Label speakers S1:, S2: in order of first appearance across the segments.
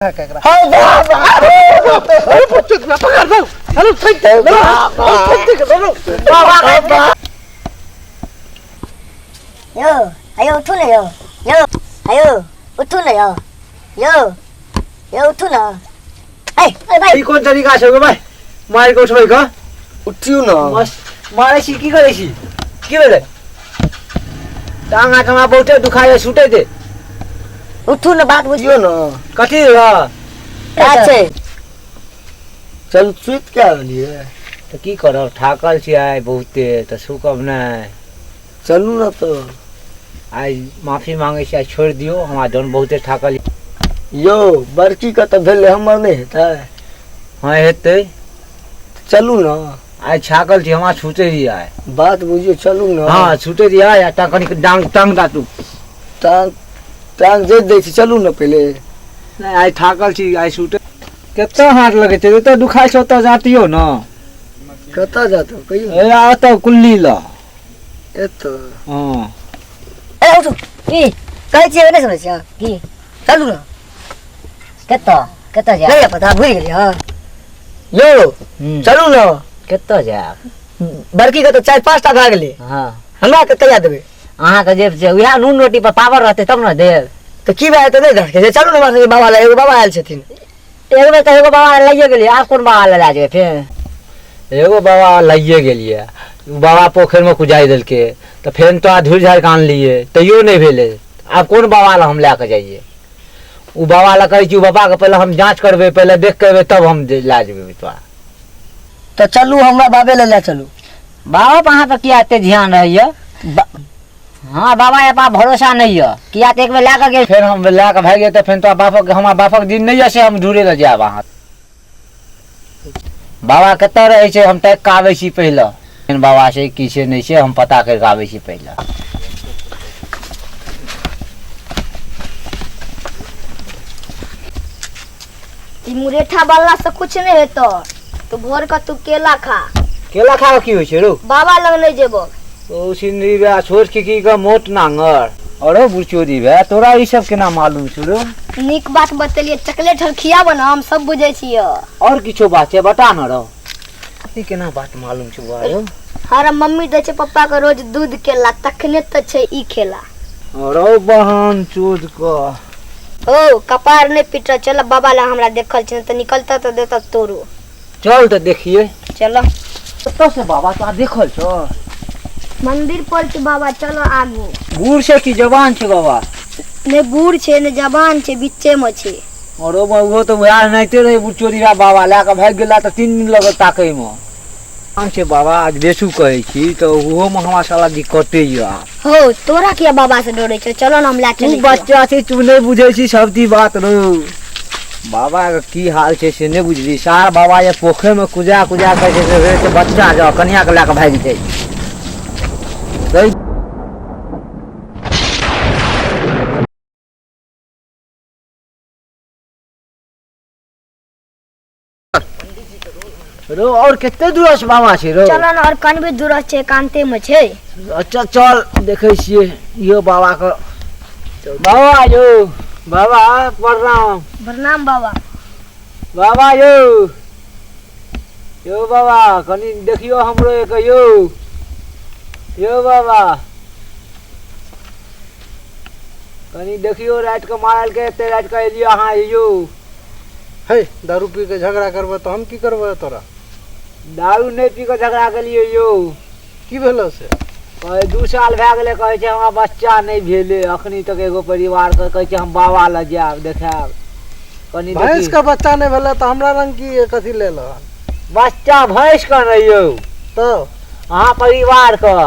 S1: ayo uठो ना yo ayo uठो ना yo uठो ना
S2: भाई कौन तरीका से भाई मार के उठबै का
S3: उठियो ना
S2: बस मारे छी की करे छी की भेले टांगा कमा बहुते दुखाए छूटे दे
S1: उठो ना बात बुझियो
S3: ना
S2: कथी र
S1: अच्छे
S3: चल सुत क्या लिए
S2: तो की करब ठाकल छी आइ बहुते तो सुकब नहीं
S3: चलू ना तो
S2: आज माफी मांगे छी छोड़ दियो हमरा जन बहुते ठाकल
S3: यो बड़की का तो भेले हमर नहीं हेता
S2: हां हेते
S3: चलू ना
S2: आज छाकल छी हमरा छूटे दी आइ
S3: बात बुझियो चलू ना
S2: हां छूटे दी आइ ता कनी टांग दातू
S3: टांग दे छी चलू ना पहले
S2: नहीं आज ठाकल छी आज छूटे केतना हाथ लगे छै तो दुखाइ छ त जातियो ना
S3: कता जातो कहियो
S2: ए आ त कुल्ली ल
S3: एतो
S2: हां
S1: ए उठो की कहै छियै नै सुनै छियै की चलू ना केता जा नहीं पता भूल गेली हां
S3: यो चलू ना
S2: केता जा
S3: बड़की का तो 4-5 टा भाग गेले
S2: हां
S3: हमरा के कहिया देबे
S2: अहाँ के जेब से उहा नून रोटी पर पावर रहते तब ना देब
S3: तो की बात है नहीं रखे चलू ना बाबा एगो बाबा आयल छथिन
S2: एगो में एगो बाबा लइए गेलिए आ कोन बाबा ले जाए फिर एगो बाबा लइए गेलिए बाबा पोखर में कुदाई देलके तो फेन तो धुर झाड़ कान लिए तैयो नहीं भेले अब कोन बाबा ला हम लेके जाइए उ बाबा ला कहै छी उ बाबा के पहले हम जांच करबे पहले देख करबे तब हम ला जेबे तोरा
S3: तो चलू हमरा बाबे ले चलू
S2: बाबा पे अहाँ पे किया एते ध्यान रहइए हाँ बाबा ये पा भरोसा नहीं है किया एक बेर लेके गए फिर हम लेके भाग गए तो फिर तो बापक हमारा बापक दिन नहीं है से हम ढूंढे ल जाए वहाँ बाबा कत रहे छे हम तक आवे छी पहले फिर बाबा से की से नहीं से हम पता करके आवे छी पहले
S4: मुरेठा वाला से कुछ नहीं है तो भोर का तू केला खा
S2: की हो छे रो
S4: बाबा लग नहीं जेबो
S2: ओ सिंदरी बे छोड़ की का मोट नांगर अरे बुचोरी बे तोरा ई सब केना मालूम छ रो
S4: निक बात बतेलिए चॉकलेट हर खियाबो ना हम सब बुझै छियै
S2: और किछो बात है बता न रो ई केना बात मालूम छ बा रो
S4: हर मम्मी दे छै पापा के रोज दूध केला तखने त छै ई खेला
S2: अरे बहन चोद का
S4: ओ कपार ने पिट चल बाबा ला हमरा देखल छ त निकलता तो देता तोरो
S2: चल तो देखिए
S4: चलो
S2: तो से बाबा तो देखल छ
S4: मंदिर पर के बाबा चलो आगू
S2: बूढ़ से की जवान छे बाबा
S4: ने बूढ़ छे ने जवान छे बीचे में छे
S2: और वो तो यार नहिते रहे बूढ़ चोरीरा बाबा लेके भाग गेला तो 3 दिन लगल ताकै में आन छे बाबा आज बेसु कहै छी तो ओहो में हमरा साला दिक्कते या
S4: हो तोरा किया बाबा से डरै छ चलो ना हम ला चली
S2: तू बच्चा छी तू नहीं बुझै छी सब दी बात रो बाबा का की हाल छे से नहीं बुझली सार बाबा ये पोखर में कुजा कहै छे से बच्चा जा कन्या के लेके भाग जाइ रो और कितने दूर से बाबा छे रो
S4: चलो ना और कन भी दूर छे कांते में छे
S2: अच्छा चल देखे छिए यो बाबा का बाबा यो बाबा
S4: प्रणाम बाबा
S2: बाबा यो बाबा कनी देखियो हमरो एक यो बाबा कनी देखियो रात के मारल के एते रात के एलियो हां यो
S3: हे दारू पी के झगड़ा करबो तो हम की करबो तोरा
S2: दारू नहीं पी के झगड़ा केलियो यो
S3: की भेलो से
S2: कहे 2 साल भए गेले कहे छै हमरा बच्चा नहीं भेले अखनी तक एगो परिवार के कहे छै हम बाबा ल जाब देखाब कनी
S3: भैंस का बच्चा नहीं भेला तो हमरा रंग की कथि ले लो
S2: बच्चा भैंस का नहीं यो
S3: तो
S2: अहाँ परिवार का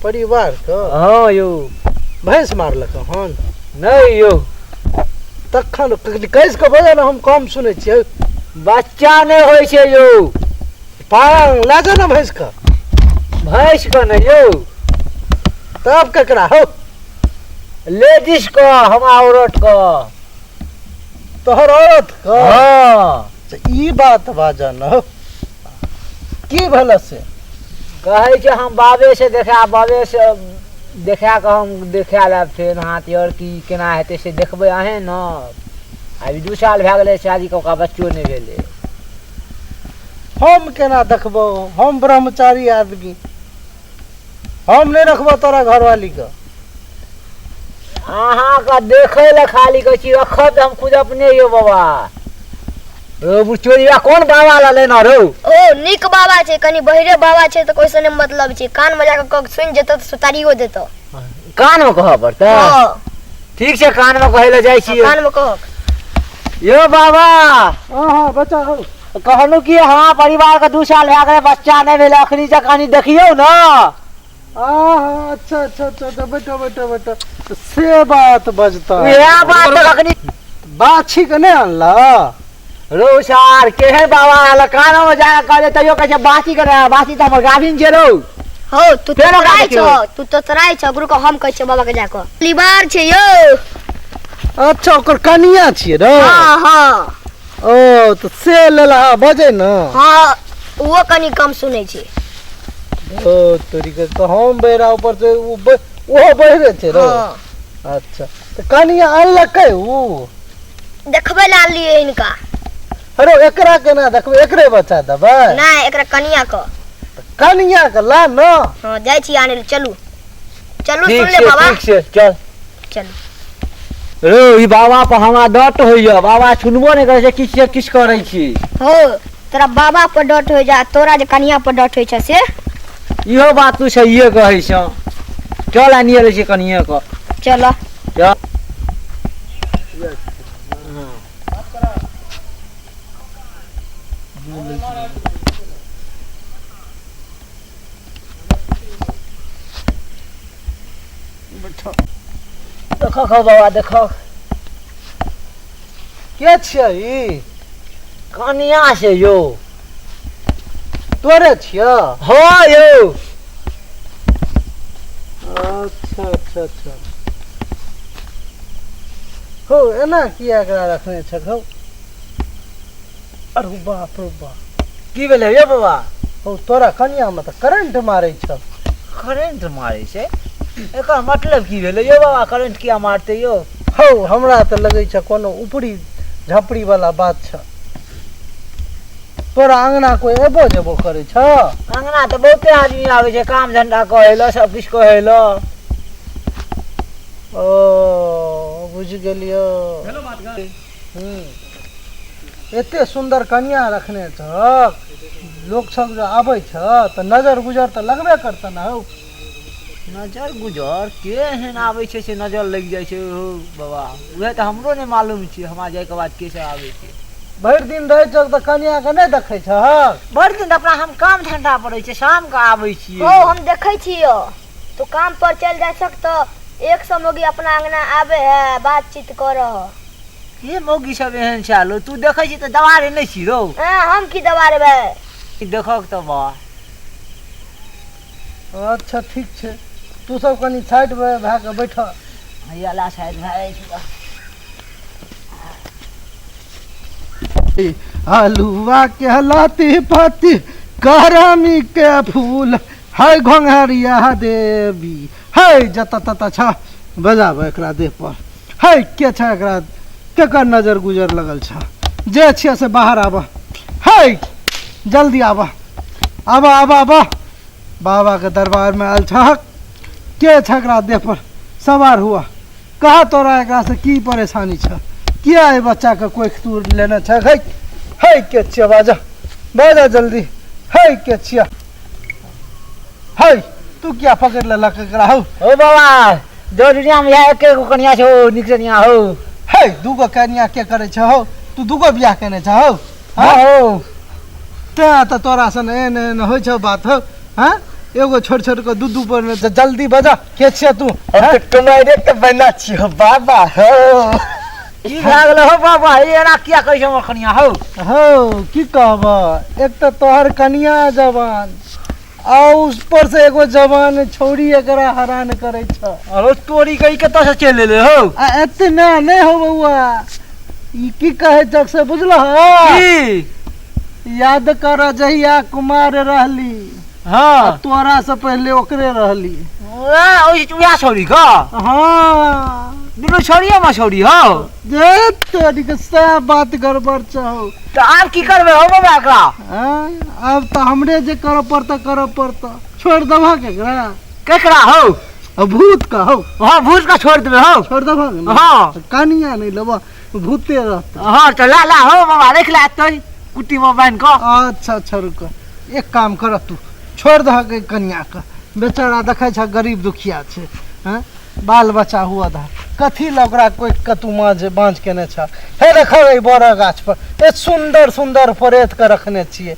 S2: हां यो
S3: भैंस मारलक हन
S2: नहीं यो
S3: तखन कैस के बजा ना हम कम सुनै छियै
S2: बच्चा नहीं होय छै यो
S3: पांग लागे ना भैंस का
S2: नहीं यो
S3: तब केकरा हो
S2: लेडीज का हम औरत का
S3: तोहर औरत का
S2: हां
S3: तो ई बात बाजा न की भेल से
S2: कहे छै हम बाबे से देखा बाबे से देखा के हम देखा लेब फेन हाथ और की केना हेतै से देखबै अहें न। अभी 2 साल भए गेलै शादी कऽ, बच्चो नहि भेलै।
S3: हम केना देखबो, हम ब्रह्मचारी आदमी, हम नहीं रखबो तोरा घरवाली के।
S2: अहाँ का देखे ले खाली कहै छी, रखब त हम खुद अपने यो बाबा। ओ बुचोरिया कोन बाबा ला लेना रो?
S4: ओ निक बाबा छै, कनी बहिरे बाबा छै त कोइ से नहीं मतलब छै। कान में जाके कह सुन जेतो त सुतारियो देतो।
S2: कान में कह पड़तै?
S4: हां
S2: ठीक छै, कान में कहै ले जाइ छी।
S4: कान में कह।
S2: यो बाबा
S3: हाँ बच्चा हो।
S2: कहलू कि हाँ परिवार का 2 साल भए गेलै, बच्चा नहीं भेलै, अखनी से कनी देखियौ न।
S3: अच्छा अच्छा अच्छा, बैठो से बात बजता
S2: यह बात तो अखनी
S3: बाछी के नहीं अनला।
S2: रो सार केहन बाबा आला, कानो में जाके कहले तैयो कहै छै बासी करे, बासी त हमर गाभिन छै रो।
S4: हो तू तो
S2: फेरो
S4: तराई
S2: देखियौ।
S4: छ, तू तो तराई छ। गुरु को हम कहै छै बाबा के जाके परिवार छै यो।
S3: अच्छा ओकर कनिया छियै रे।
S4: हां हां
S3: ओ तो से लेला बजे न।
S4: हां वो कनी कम सुनै छै।
S3: ओ तोरी के तो हम बेरा ऊपर से वो बहरे छै रे।
S4: हां
S3: अच्छा तो कनिया अनलकै ऊ?
S4: देखबै ला लिए इनका।
S3: अरे एकरा केना देखबै, एकरे बच्चा देबै?
S4: नहीं एकरा कनिया को।
S3: कनिया के ला न।
S4: हां जाय छी आने ले, चलू चलू
S2: ठीक
S4: सुन ले
S2: छै,
S4: बाबा।
S2: ठीक छै, चल।
S4: चलू
S2: रो ई बाबा पर हमरा डट होइया, बाबा सुनबो नहीं करे छै, किछ से किछ करै छी।
S4: हो तोरा बाबा पर डट हो जा, तोरा जे कनिया पर डट होइ छै से।
S2: इहो बात तू सहिए कहै छ। चल आनिए ले छै कनिए को।
S4: चलो
S2: चल। देखो खो बाबा, देखो
S3: के छियै ई?
S2: कनिया से यो।
S3: तोरे छियै?
S2: हो यो।
S3: अच्छा अच्छा अच्छा हो, एना किया एकरा रखने छ हो? अरे बाप रे बाप,
S2: की भेलै यो बाबा?
S3: हो तोरा कनिया में तो करंट मारै छ।
S2: करंट मारे छै? एकर मतलब की भेलै यो बाबा, करंट किया मारते यो?
S3: हो हमरा तो लगे छ कोनो ऊपरी झपड़ी वाला बात छ। तोरा अंगना कोई एबो जेबो करे छ?
S2: अंगना तो बहुते आदमी आवे छै, काम धंधा कहेलो, सब कुछ कहेलो।
S3: ओ बुझ गेलियो। एते सुंदर कन्या रखने छ, लोग सब जो आवे छ तो नजर गुजर तो लगबे करता ना हो।
S2: नजर गुजर के एहन आवे छै से नजर लग जाय छै हो बाबा? उहे तो हमरो नहीं मालूम छै, हमरा जाय के बाद के से आवे छै।
S3: भर दिन रहे छ तो कन्या के नहीं देखे छ?
S2: भर दिन अपना हम काम धंधा पड़े छै, शाम के आवे छियै।
S4: हो हम देखै छियो तो काम पर चल जा सकतो। 100 मोगी अपना अंगना आवे है, बातचीत करो।
S2: के मौगी सब एहन चालो, तू देखै छी तो दवारे नहीं छी रो।
S4: हम की दबा देबै?
S2: देखो तो बा।
S3: अच्छा ठीक छै, तू सब कनी साइड में भए के बैठ।
S2: हैयाला साइड भए छै।
S3: हलुआ के लाती पाती करमी के फूल है घोंघरिया देवी है जता तता छ बजाब एकरा देह पर है के छ एकरा केकर नजर गुजर लगल छ जे छियै से बाहर आब है जल्दी आब आब आब आब बाबा के दरबार में आयल छ के छ एकरा देह पर सवार हुआ कहा तोरा एकरा से की परेशानी छ किया है बच्चा का कोई तू लेना छ है के छिया बाजा बाजा जल्दी है के छिया है तू क्या पकड़ लेला केकरा हो
S2: ओ बाबा जो दुनिया में है के कन्या छो निकनिया हो
S3: है दूगो कन्या के करे छ हो तू दूगो बियाह केने छ हो
S2: हां हो
S3: ते त तोरा सन एन होय छ बात हो हां एगो छोट छोट को दूधू पर जल्दी बजा के छिया तू
S2: तुम्हारे के बना छियो बाबा हो की लागल हो बाबा एना किया कहै छ कन्या हो
S3: हो की कहब एक त तोहर कन्या जवान आ उस पर से एगो जवान छोरी एकरा हैरान करे छ
S2: अरे तोरी कई कत से चले ले हो
S3: आ एतना नहीं हो बउआ ई की कहे जग से बुझलो
S2: की
S3: याद कर जहिया कुमार रहली
S2: हां
S3: तोरा से पहले ओकरे रहली
S2: उया छोरी का
S3: हाँ
S2: दुनो छोरिए में छोरी हो
S3: जे तोरी के सब बात गड़बड़ चाहो
S2: तो आप की करबे हो बाबा एकरा
S3: हाँ, अब तो हमरे जे करो पड़ता छोड़ दबा
S2: केकरा हो
S3: भूत का हो
S2: हां भूत का छोड़ देबे हो
S3: छोड़ दबा
S2: हाँ
S3: कानिया नहीं लेबा भूते रहता
S2: हां तो ला हो बाबा देख ला तो कुटी में बांध को
S3: अच्छा रुको एक काम कर तू छोड़ दह के कन्या का बेचारा देखे छ गरीब दुखिया छे हैं बाल बच्चा हुआ था कथी लकड़ा कोई कतु माज बांझ केने छ हे देखो ए बड़ा गाछ पर ए सुंदर परेत के रखने छिए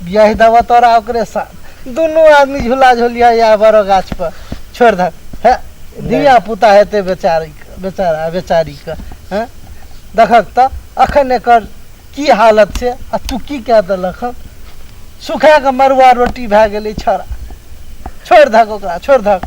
S3: बियाह दवा तोरा ओकरे साथ दोनों आदमी झूला झूलिया या बड़ा गाछ पर छोड़ दे हे दिया पुता हेते बेचारी का हैं देखक त अखन एकर की हालत छै आ तू की कह देलक सुखा के मरुआ रोटी भए गेलै छोड़ा छोड़ दक ओकरा छोड़ दक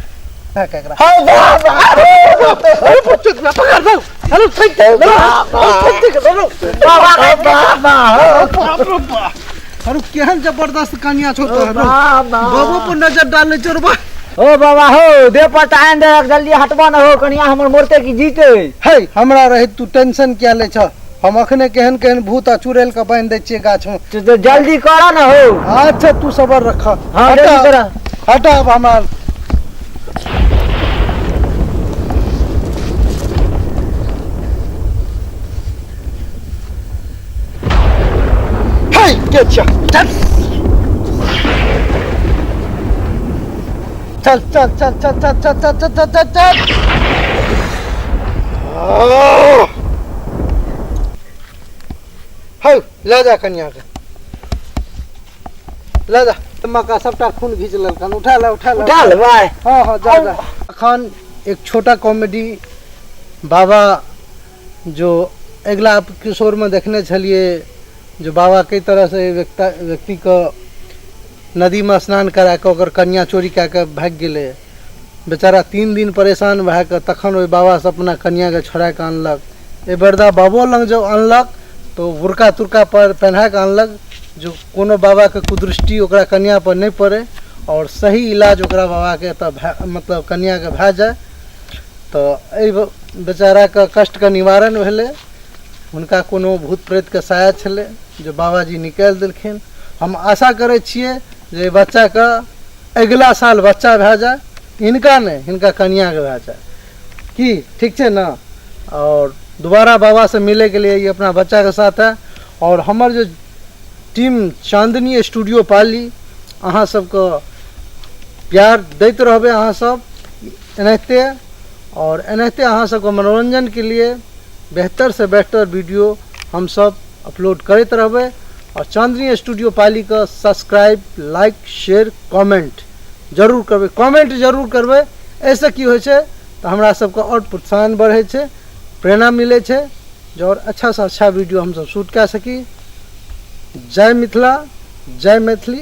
S3: केहन जबरदस्त कन्या छो बाबू पर नजर डाले चोरबा
S2: ओ बाबा हो दे पटान दे जल्दी हटबा न हो कनिया हमर मोरते की जीते
S3: हे हमरा रहे तू टेंशन क्या ले छ हम अखने केहन भूत आ चुड़ैल के बांध दै छियै गाछ में
S2: तो जल्दी करा न हो
S3: अच्छा तू सबर रख
S2: हां जल्दी करा
S3: हटा अब हमार हे के चल हौ ले जा कन्या के ले जा तम्मा सबटा खून घींच ललकन उठा ले
S2: भाई
S3: हाँ जा अखन एक छोटा कॉमेडी बाबा जो अगला किशोर में देखने छलिए जो बाबा कई तरह से व्यक्ति को नदी में स्नान करा के ओकर कन्या चोरी कए के भाग गेले बेचारा 3 दिन परेशान भए के तखन ओहि बाबा से अपना कन्या के छोड़ा के अनलक ए बरदा बाबो लग जो अनलक तो बुरका तुरका पर पहना के अनलक जो कोनो बाबा के कुदृष्टि ओकरा कन्या पर नहीं पड़े और सही इलाज ओकरा बाबा के मतलब कन्या के भए जाए तो एहि बेचारा के कष्ट के निवारण भेले हुनका कोनो भूत प्रेत के साया छले जो बाबाजी निकाल देलखिन हम आशा करे छिए जे बच्चा के अगला साल बच्चा भए जाए इनका नहीं इनका कन्या के भए जाए की ठीक है ना और दोबारा बाबा से मिले के लिए ये अपना बच्चा के साथ है और हमार जो टीम चांदनी स्टूडियो पाली अहाँ सबको प्यार दैत रहबे अहाँ सब एनाहिते और एनाहिते अहाँ सबको मनोरंजन के लिए बेहतर से बेहतर वीडियो हम सब अपलोड करते रहबे और चांदनी स्टूडियो पाली का सब्सक्राइब लाइक शेयर कमेंट जरूर करबे कमेंट जरूर करबे ऐसे की होइ छै तो हमरा सबके और प्रोत्साहन बढ़े छै प्रेरणा मिले छै जो और अच्छा से अच्छा वीडियो हम सब शूट कर सकी जय मिथिला जय मैथिली।